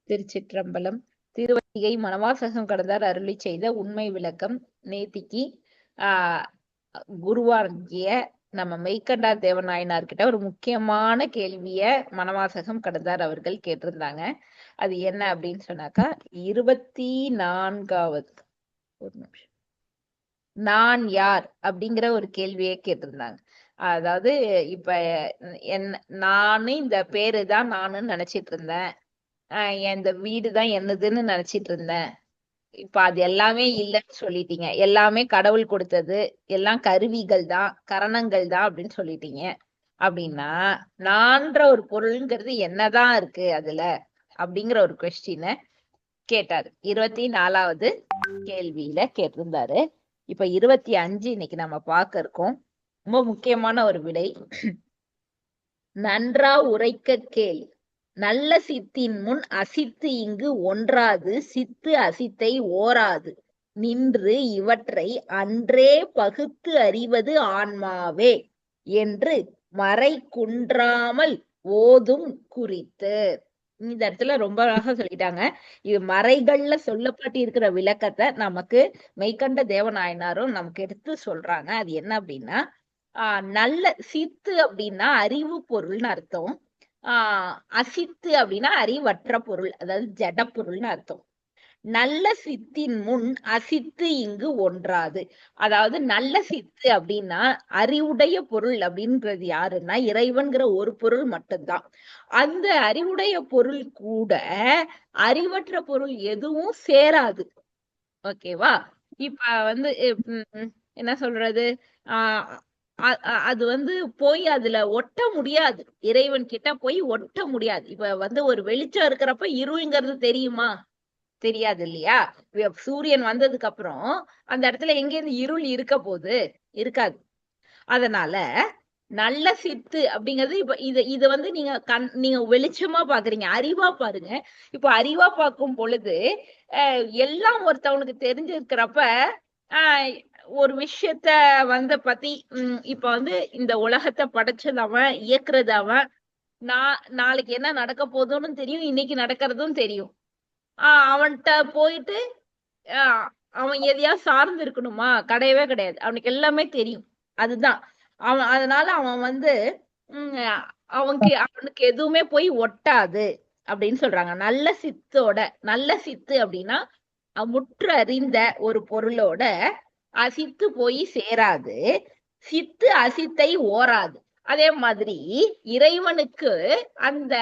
திருச்சிற்றம்பலம். திருவதிகை மணவாசகம் கடந்தார் அருளிச் செய்த உண்மை விளக்கம். நேத்திக்கு ஆஹ் குருவாகிய நம்ம மெய்கண்டார் தேவநாயனார் கிட்ட ஒரு முக்கியமான கேள்விய மணவாசகம் கடந்தார் அவர்கள் கேட்டிருந்தாங்க. அது என்ன அப்படின்னு சொன்னாக்கா 24வது ஒரு நிமிஷம் நான் யார் அப்படிங்கிற ஒரு கேள்வியை கேட்டிருந்தாங்க. அதாவது இப்ப நானு இந்த பேரு தான் நானுன்னு நினைச்சிட்டு இருந்தேன். இந்த வீடுதான் என்னதுன்னு நினைச்சிட்டு இருந்தேன். இப்ப அது எல்லாமே இல்லைன்னு சொல்லிட்டீங்க. எல்லாமே கடவுள் கொடுத்தது, எல்லாம் கருவிகள் தான், கரணங்கள் தான் அப்படின்னு சொல்லிட்டீங்க. அப்படின்னா நான்ற ஒரு பொருள்ங்கிறது என்னதான் இருக்கு அதுல அப்படிங்கிற ஒரு கொஸ்டினை கேட்டாரு. 24வது கேள்வியில கேட்டிருந்தாரு. இப்ப 25 இன்னைக்கு நம்ம பார்க்க இருக்கோம். ரொம்ப முக்கியமான ஒரு விடை. நன்றா உரைக்க கேள், நல்ல சித்தின் முன் அசித்து இங்கு ஒன்றாது, சித்து அசித்தை ஓராது நின்று இவற்றை அன்றே பகுத்து அறிவது ஆன்மாவே என்று மறை குன்றாமல் ஓதும் குறித்து. இந்த இடத்துல ரொம்ப அழகா சொல்லிட்டாங்க. இது மறைகள்ல சொல்லப்பட்டு இருக்கிற விளக்கத்தை நமக்கு மெய்கண்ட தேவநாயனாரும் நமக்கு எடுத்து சொல்றாங்க. அது என்ன அப்படின்னா, நல்ல சித்து அப்படின்னா அறிவு பொருள்னு அர்த்தம். அசித்து அப்படின்னா அறிவற்ற பொருள், அதாவது ஜட பொருள்னு அர்த்தம். நல்ல சித்தின் முன் அசித்து இங்கு ஒன்றாது. அதாவது நல்ல சித்து அப்படின்னா அறிவுடைய பொருள் அப்படின்றது யாருன்னா இறைவன்கிற ஒரு பொருள் மட்டும்தான். அந்த அறிவுடைய பொருள் கூட அறிவற்ற பொருள் எதுவும் சேராது. ஓகேவா? இப்ப வந்து என்ன சொல்றது, ஆஹ் அது போய் அதுல ஒட்ட முடியாது. இறைவன் கிட்ட போய் ஒட்ட முடியாது. இப்ப ஒரு வெளிச்சம் இருக்கிறப்ப இருள்ங்கிறது தெரியுமா? தெரியாது இல்லையா? சூரியன் வந்ததுக்கு அப்புறம் அந்த இடத்துல எங்கேருந்து இருள் இருக்க போகுது? இருக்காது. அதனால நல்ல சித்து அப்படிங்கிறது இப்ப இது நீங்க வெளிச்சமா பாக்குறீங்க, அறிவா பாருங்க. இப்ப அறிவா பார்க்கும் பொழுது எல்லாம் ஒருத்தவனுக்கு தெரிஞ்சிருக்கிறப்ப ஒரு விஷயத்த பத்தி இப்ப இந்த உலகத்தை படைச்சது அவன், இயக்குறது அவன். நாளைக்கு என்ன நடக்க போதும்னு தெரியும், இன்னைக்கு நடக்கிறதும் தெரியும். அவன்கிட்ட போயிட்டு அவன் எதையா சார்ந்து இருக்கணுமா? கிடையவே கிடையாது. அவனுக்கு எல்லாமே தெரியும். அதுதான் அவன். அதனால அவன் அவனுக்கு எதுவுமே போய் ஒட்டாது அப்படின்னு சொல்றாங்க. நல்ல சித்தோட, நல்ல சித்து அப்படின்னா முற்று அறிந்த ஒரு பொருளோட அசித்து போய் சேராது, சித்து அசித்தை ஓராது. அதே மாதிரி இறைவனுக்கு அந்த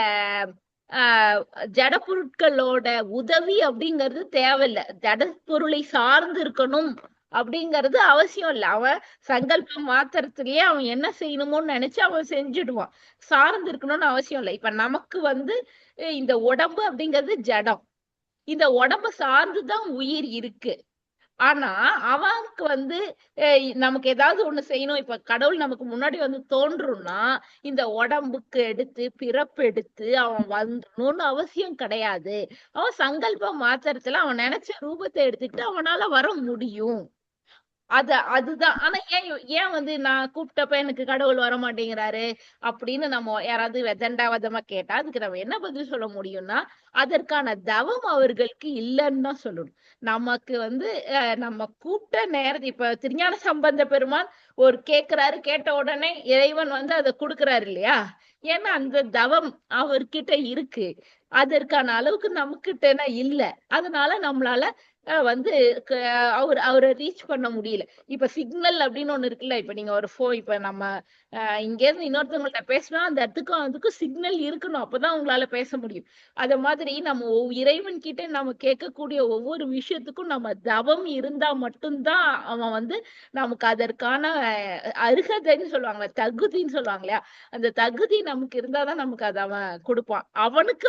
ஜட பொருட்களோட உதவி அப்படிங்கிறது தேவையில்லை. ஜட பொருளை சார்ந்து இருக்கணும் அப்படிங்கிறது அவசியம் இல்லை. அவன் சங்கல்பம் மாத்திரத்திலேயே அவன் என்ன செய்யணுமோன்னு நினைச்சு அவன் செஞ்சுடுவான். சார்ந்து இருக்கணும்னு அவசியம் இல்லை. இப்ப நமக்கு இந்த உடம்பு அப்படிங்கிறது ஜடம். இந்த உடம்ப சார்ந்துதான் உயிர் இருக்கு. ஆனா அவனுக்கு நமக்கு ஏதாவது ஒண்ணு செய்யணும். இப்ப கடவுள் நமக்கு முன்னாடி தோன்றும்னா இந்த உடம்புக்கு எடுத்து பிறப்பு எடுத்து அவன் வந்துடணும்னு அவசியம் கிடையாது. அவன் சங்கல்ப மாத்திரத்துல அவன் நினைச்ச ரூபத்தை எடுத்துக்கிட்டு அவனால வர முடியும். அதுதான். ஆனா ஏன் நான் கூப்பிட்டப்ப எனக்கு கடவுள் வர மாட்டேங்கிறாரு அப்படின்னு நம்ம யாராவது வெதண்டாவதமா கேட்டா அதுக்கு நம்ம என்ன பதில் சொல்ல முடியும்னா, அதற்கான தவம் அவர்களுக்கு இல்லைன்னு தான் சொல்லணும். நமக்கு நம்ம கூப்பிட்ட நேரத்தை இப்ப திருஞான சம்பந்த பெருமான் ஒரு கேட்கிறாரு, கேட்ட உடனே இறைவன் அதை கொடுக்கிறாரு இல்லையா? ஏன்னா அந்த தவம் அவர்கிட்ட இருக்கு. அதற்கான அளவுக்கு நமக்கிட்ட இல்ல. அதனால நம்மளால அவரை ரீச் பண்ண முடியல. இப்ப சிக்னல் அப்படின்னு ஒண்ணு இருக்குல்ல. இப்ப நீங்க இப்ப நம்ம இங்க இருந்து இன்னொருத்தவங்கள்ட்ட பேசினா அந்த அதுக்கும் சிக்னல் இருக்கணும். அப்பதான் உங்களால பேச முடியும். அத மாதிரி நம்ம இறைவன் கிட்ட நம்ம கேட்கக்கூடிய ஒவ்வொரு விஷயத்துக்கும் நம்ம தவம் இருந்தா மட்டும்தான் அவன் நமக்கு அதற்கான அருகதைன்னு சொல்லுவாங்க, தகுதின்னு சொல்லுவாங்க இல்லையா? அந்த தகுதி நமக்கு இருந்தாதான் நமக்கு அதை அவன் கொடுப்பான். அவனுக்கு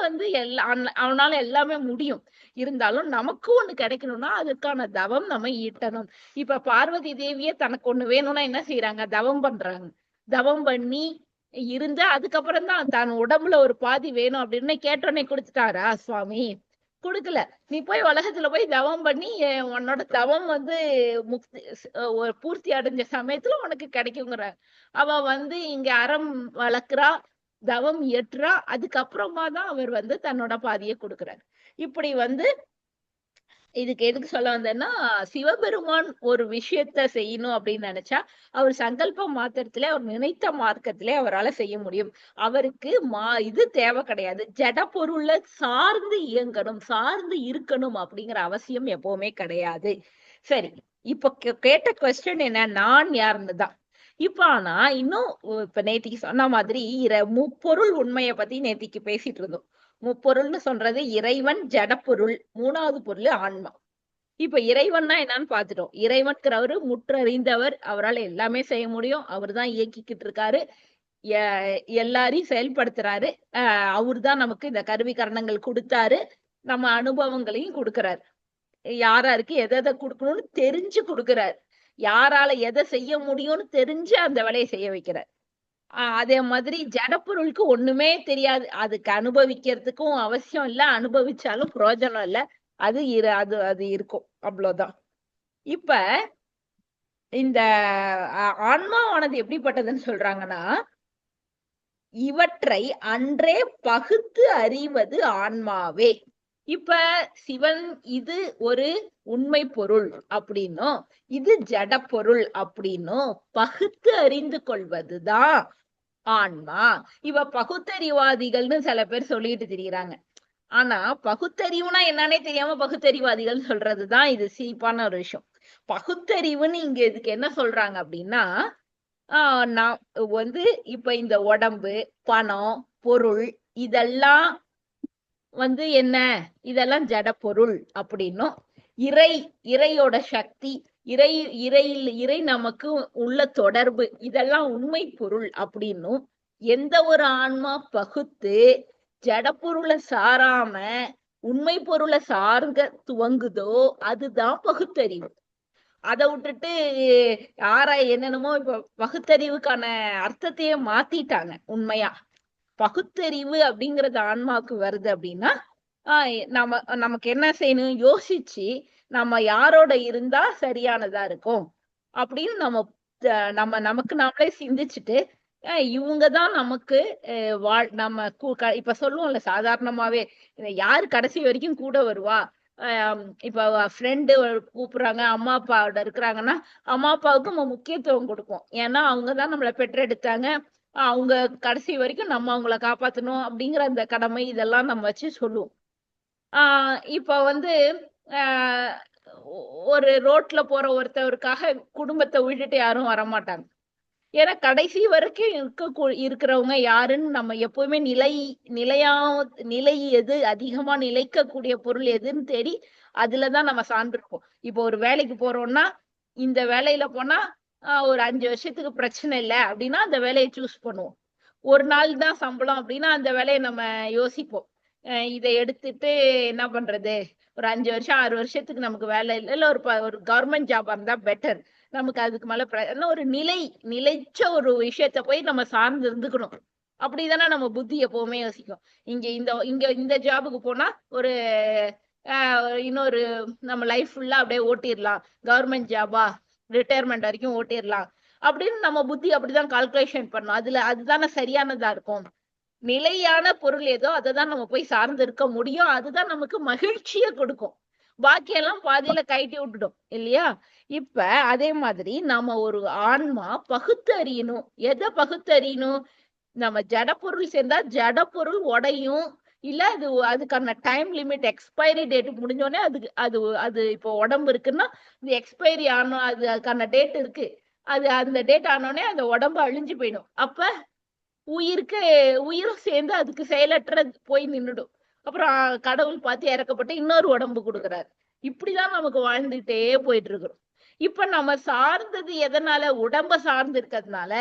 அவனால எல்லாமே முடியும். இருந்தாலும் நமக்கு ஒண்ணு கிடைக்கணும்னா அதுக்கான தவம் நம்ம ஈட்டணும். இப்ப பார்வதி தேவியே தனக்கு ஒண்ணு வேணும்னா என்ன செய்யறாங்க? தவம் பண்றாங்க. தவம் பண்ணி இருந்து அதுக்கப்புறம் தான் தன் உடம்புல ஒரு பாதி வேணும் அப்படின்னு கேட்டோன்னே கொடுத்துட்டாரா சுவாமி? கொடுக்கல. நீ போய் உலகத்துல போய் தவம் பண்ணி உன்னோட தவம் முக்தி பூர்த்தி அடைஞ்ச சமயத்துல உனக்கு கிடைக்குங்கிற. அவ இங்க அறம் வளர்க்கிறா, தவம் இயற்றா. அதுக்கப்புறமா தான் அவர் தன்னோட பாதியை கொடுக்கிறார். இப்படி இதுக்கு எதுக்கு சொல்ல வந்தேன்னா, சிவபெருமான் ஒரு விஷயத்த செய்யணும் அப்படின்னு நினைச்சா, அவர் சங்கல்ப மாத்திரத்திலே, அவர் நினைத்த மார்க்கத்திலே அவரால செய்ய முடியும். அவருக்கு இது தேவை கிடையாது. ஜட பொருள சார்ந்து இயங்கணும், சார்ந்து இருக்கணும் அப்படிங்கிற அவசியம் எப்பவுமே கிடையாது. சரி, இப்ப கேட்ட கொஸ்டின் என்ன? நான் யாருன்னு தான். இப்ப ஆனா இன்னும் இப்ப நேத்திக்கு சொன்ன மாதிரி முப்பொருள் உண்மைய பத்தி நேத்திக்கு பேசிட்டு இருந்தோம். முப்பொருள்னு சொல்றது இறைவன், ஜடப்பொருள், மூணாவது பொருள் ஆன்மா. இப்ப இறைவன்னா என்னன்னு பாத்துட்டோம். இறைவன்கிறவரு முற்றறிந்தவர், அவரால் எல்லாமே செய்ய முடியும், அவர் தான் இயக்கிக்கிட்டு இருக்காரு, எல்லாரையும் செயல்படுத்துறாரு. அவரு தான் நமக்கு இந்த கருவி கரணங்கள் கொடுத்தாரு, நம்ம அனுபவங்களையும் கொடுக்கிறாரு. யாராருக்கு எதை கொடுக்கணும்னு தெரிஞ்சு கொடுக்கிறாரு, யாரால எதை செய்ய முடியும்னு தெரிஞ்சு அந்த வேலையை செய்ய வைக்கிறார். அதே மாதிரி ஜடப்பொருளுக்கு ஒண்ணுமே தெரியாது, அதுக்கு அனுபவிக்கிறதுக்கும் அவசியம் இல்ல, அனுபவிச்சாலும் பிரயோஜனம் இல்ல, அது அது இருக்கும், அவ்வளவுதான். இப்ப இந்த ஆன்மாவானது எப்படிப்பட்டதுன்னு சொல்றாங்கன்னா, இவற்றை அன்றே பகுத்து அறிவது ஆன்மாவே. இப்ப சிவன் இது ஒரு உண்மை பொருள் அப்படின்னும், இது ஜட பொருள் அப்படின்னும் பகுத்து அறிந்து கொள்வதுதான் ஆன்மா. இவ பகுத்தறிவாதிகள்னு சில பேர் சொல்லிட்டு திரிகிறாங்க. ஆனா பகுத்தறிவுனா என்னன்னே தெரியாம பகுத்தறிவாதிகள் சொல்றதுதான் இது சீப்பான ஒரு விஷயம். பகுத்தறிவுன்னு இங்க இதுக்கு என்ன சொல்றாங்க அப்படின்னா, நான் இப்ப இந்த உடம்பு, பணம், பொருள் இதெல்லாம் என்ன, இதெல்லாம் ஜட பொருள் அப்படின்னும், இறையோட சக்தி, இறை நமக்கு உள்ள தொடர்பு, இதெல்லாம் உண்மை பொருள் அப்படின்னும், எந்த ஒரு ஆன்மா பகுத்து ஜடப்பொருளை சாராம உண்மை பொருளை சார்ந்த துவங்குதோ அதுதான் பகுத்தறிவு. அதை விட்டுட்டு என்னென்னமோ இப்ப பகுத்தறிவுக்கான அர்த்தத்தையே மாத்திட்டாங்க. உண்மையா பகுத்தறிவு அப்படிங்கறது ஆன்மாவுக்கு வருது அப்படின்னா, நமக்கு என்ன செய்யணும், யோசிச்சு நம்ம யாரோட இருந்தா சரியானதா இருக்கும் அப்படின்னு நமக்கு நாமளே சிந்திச்சுட்டு, இவங்கதான் நமக்கு நம்ம இப்ப சொல்லுவோம்ல சாதாரணமாவே, யாரு கடைசி வரைக்கும் கூட வருவா, இப்ப ஃப்ரெண்டு கூப்பிடுறாங்க, அம்மா அப்பாவோட இருக்கிறாங்கன்னா அம்மா அப்பாவுக்கு நம்ம முக்கியத்துவம் கொடுப்போம். ஏன்னா அவங்கதான் நம்மளை பெற்றெடுத்தாங்க, அவங்க கடைசி வரைக்கும் நம்ம அவங்கள காப்பாத்தணும் அப்படிங்கிற அந்த கடமை, இதெல்லாம் நம்ம வச்சு சொல்லுவோம். இப்ப ஒரு ரோட்ல போற ஒருத்தவருக்காக குடும்பத்தை விட்டுட்டு யாரும் வரமாட்டாங்க. ஏன்னா கடைசி வரைக்கும் இருக்கிறவங்க யாருன்னு நம்ம எப்பவுமே நிலை எது, அதிகமா நிலைக்கக்கூடிய பொருள் எதுன்னு தேடி அதுலதான் நம்ம சார்ந்திருப்போம். இப்போ ஒரு வேலைக்கு போறோம்னா, இந்த வேலையில போனா ஒரு 5 வருஷத்துக்கு பிரச்சனை இல்லை அப்படின்னா அந்த வேலையை சூஸ் பண்ணுவோம். ஒரு நாள் தான் சம்பளம் அப்படின்னா அந்த வேலையை நம்ம யோசிப்போம். இதை எடுத்துட்டு என்ன பண்றது, ஒரு 5 வருஷம் 6 வருஷத்துக்கு நமக்கு வேலை இல்லை, இல்ல ஒரு கவர்மெண்ட் ஜாபா இருந்தா பெட்டர், நமக்கு அதுக்கு மேல ஒரு நிலைச்ச ஒரு விஷயத்த போய் நம்ம சார்ந்து இருந்துக்கணும். அப்படிதானே நம்ம புத்தி எப்பவுமே யோசிக்கும். இங்க இந்த ஜாபுக்கு போனா ஒரு இன்னொரு நம்ம லைஃப் ஃபுல்லா அப்படியே ஓட்டிடலாம், கவர்மெண்ட் ஜாபா ரிட்டையர்மெண்ட் வரைக்கும் ஓட்டிடலாம் அப்படின்னு நம்ம புத்தி அப்படிதான் கால்குலேஷன் பண்ணும். அதுதானே சரியானதா இருக்கும். நிலையான பொருள் ஏதோ அதைதான் நம்ம போய் சார்ந்து இருக்க முடியும், அதுதான் நமக்கு மகிழ்ச்சியை கொடுக்கும். பாக்கியெல்லாம் பாதியில கைட்டி விட்டுடும் இல்லையா? இப்ப அதே மாதிரி நாம ஒரு ஆன்மா பகுத்து அறியணும். எதை பகுத்து அறியணும்? நம்ம ஜட பொருள் சேர்ந்தா ஜட பொருள் உடையும், இல்ல அதுக்கான டைம் லிமிட், எக்ஸ்பைரி டேட் முடிஞ்சோடனே அது இப்போ உடம்பு இருக்குன்னா இது எக்ஸ்பைரி ஆனோம், அதுக்கான டேட் இருக்கு, அந்த டேட் ஆனோடனே அந்த உடம்பு அழிஞ்சு போயிடும். அப்ப உயிரும் சேர்ந்து அதுக்கு செயலற்ற போய் நின்னுடும். அப்புறம் கடவுள் பார்த்து இறக்கப்பட்டு இன்னொரு உடம்பு கொடுக்குறாரு. இப்படிதான் நமக்கு வாழ்ந்துட்டே போயிட்டு இருக்கிறோம். இப்ப நம்ம சார்ந்தது எதனால? உடம்ப சார்ந்து இருக்கிறதுனால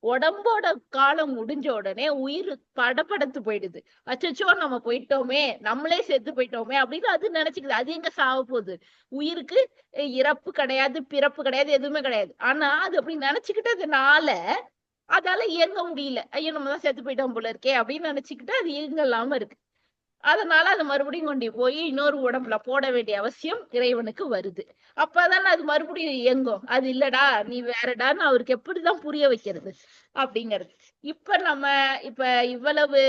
உடம்போட காலம் முடிஞ்ச உடனே உயிர் படபடத்து போயிடுது. அச்சச்சோ நம்ம போயிட்டோமே, நம்மளே செத்து போயிட்டோமே அப்படின்னு அது நினைச்சுக்குது. அது எங்க சாவ போகுது? உயிருக்கு இறப்பு கிடையாது, பிறப்பு கிடையாது, எதுவுமே கிடையாது. ஆனா அது அப்படி நினைச்சுக்கிட்டதுனால அதால இயங்க முடியல. ஐயோ நம்ம தான் செத்து போயிட்டோம் போல இருக்கே அப்படின்னு நினைச்சுக்கிட்டு அது இயங்க இல்லாம இருக்கு. அதனால அது மறுபடியும் கொண்டு போய் இன்னொரு உடம்புல போட வேண்டிய அவசியம் இறைவனுக்கு வருது. அப்பதானே அது மறுபடியும் இயங்கும். அது இல்லடா நீ வேறடான்னு அவருக்கு எப்படிதான் புரிய வைக்கிறது அப்படிங்கிறது. இப்ப இவ்வளவு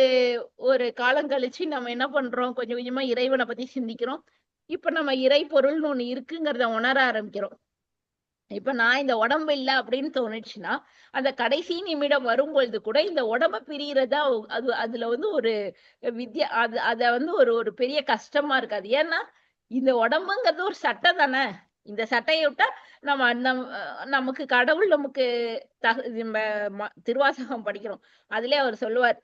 ஒரு காலம் கழிச்சு நம்ம என்ன பண்றோம், கொஞ்சம் கொஞ்சமா இறைவனை பத்தி சிந்திக்கிறோம். இப்ப நம்ம இறை பொருள்னு ஒண்ணு இருக்குங்கிறத உணர ஆரம்பிக்கிறோம். இப்ப நான் இந்த உடம்பு இல்ல அப்படின்னு தோணுச்சுன்னா, அந்த கடைசி நிமிடம் வரும்பொழுது கூட இந்த உடம்ப பிரியறதா அது அதுல வந்து ஒரு அத வந்து ஒரு ஒரு பெரிய கஷ்டமா இருக்காது. ஏன்னா, இந்த உடம்புங்கிறது ஒரு சட்டை தானே. இந்த சட்டைய விட்டா நமக்கு கடவுள் நமக்கு நம்ம திருவாசகம் படிக்கிறோம். அதிலே அவர் சொல்லுவார்,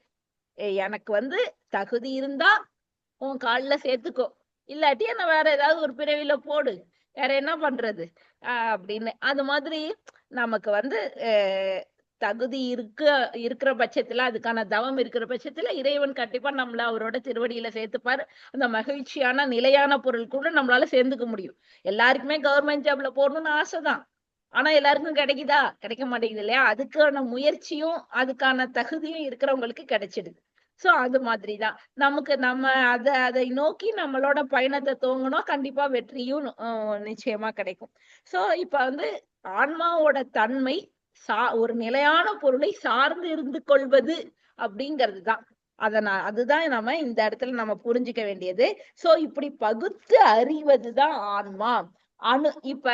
எனக்கு வந்து தகுதி இருந்தா உன் கால்ல சேர்த்துக்கோ. இல்லாட்டி என்ன வேற ஏதாவது ஒரு பிறவியில போடு. வேற என்ன பண்றது? அப்படின்னு. அது மாதிரி நமக்கு வந்து அ தகுதி இருக்கிற பட்சத்துல, அதுக்கான தவம் இருக்கிற பட்சத்துல, இறைவன் கண்டிப்பா நம்மள அவரோட திருவடியில சேர்த்துப்பாரு. அந்த மகிழ்ச்சியான நிலையான பொருள் கூட நம்மளால சேர்ந்துக்க முடியும். எல்லாருக்குமே கவர்மெண்ட் ஜாப்ல போடணும்னு ஆசை தான். ஆனா எல்லாருக்கும் கிடைக்குதா? கிடைக்க மாட்டேங்குது இல்லையா? அதுக்கான முயற்சியும், அதுக்கான தகுதியும் இருக்கிறவங்களுக்கு கிடைச்சிடுது. சோ அது மாதிரி தான். நம்ம அதை நோக்கி நம்மளோட பயணத்த துவங்குனா, கண்டிப்பா வெற்றியும் நிச்சயமா கிடைக்கும். சோ இப்ப வந்து ஆன்மாவோட தன்மை ஒரு நிலையான பொருளை சார்ந்து இருந்து கொள்வது அப்படிங்கிறது தான். அதுதான் நம்ம இந்த இடத்துல நம்ம புரிஞ்சுக்க வேண்டியது. சோ இப்படி பகுத்து அறிவதுதான் ஆன்மா. இப்ப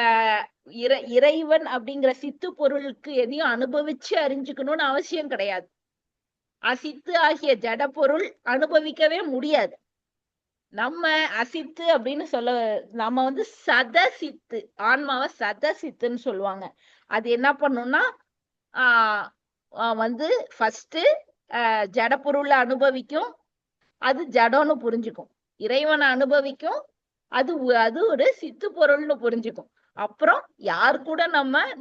இறைவன் அப்படிங்கிற சித்து பொருளுக்கு எதையும் அனுபவிச்சு அறிஞ்சுக்கணும்னு அவசியம் கிடையாது. அசித்து ஆகிய ஜட பொருள் அனுபவிக்கவே முடியாது. நம்ம அசித்து அப்படின்னு நம்ம வந்து சதசித்து, ஆன்மாவை சதசித்துன்னு சொல்லுவாங்க. அது என்ன பண்ணும்னா வந்து ஃபர்ஸ்ட் ஜட பொருளை அனுபவிக்கும், அது ஜடம்னு புரிஞ்சுக்கும். இறைவனை அனுபவிக்கும், அது அது ஒரு சித்து பொருள்னு புரிஞ்சுக்கும். அப்புறம் யார் கூட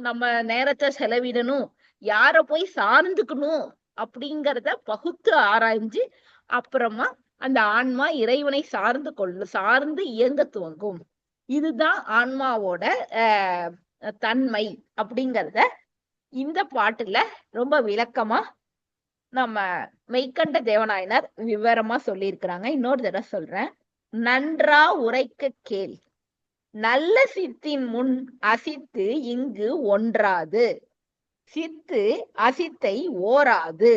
நம்ம நேரத்தை செலவிடணும், யார போய் சார்ந்துக்கணும் அப்படிங்கிறத பகுத்து ஆராய்ஞ்சு அப்புறமா அந்த ஆன்மா இறைவனை சார்ந்து இயங்க துவங்கும். இதுதான் ஆன்மாவோட தன்மை அப்படிங்கிறத இந்த பாட்டுல ரொம்ப விளக்கமா நம்ம மெய்கண்ட தேவநாயனார் விவரமா சொல்லியிருக்கிறாங்க. இன்னொரு தடவை சொல்றேன். நன்றா உரைக்க கேள், நல்ல சித்தின் முன் அசித்து இங்கு ஒன்றாது, சித்து அசித்தை ஓராது,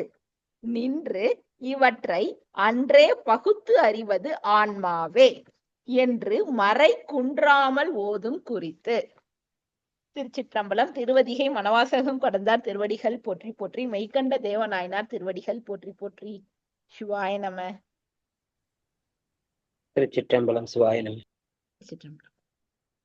நின்று இவற்றை அன்றே பகுத்து அறிவது ஆன்மாவே என்று மறை குன்றாமல் ஓதும் குறித்து. திருச்சிற்றம்பலம். திருவதிகை மணவாசகம் கடந்தார் திருவடிகள் போற்றி போற்றி. மெய்கண்ட தேவநாயனார் திருவடிகள் போற்றி போற்றி. சிவாய நம. திருச்சிற்றம்பலம். சிவாய நம. திருச்சிற்றம்பலம்.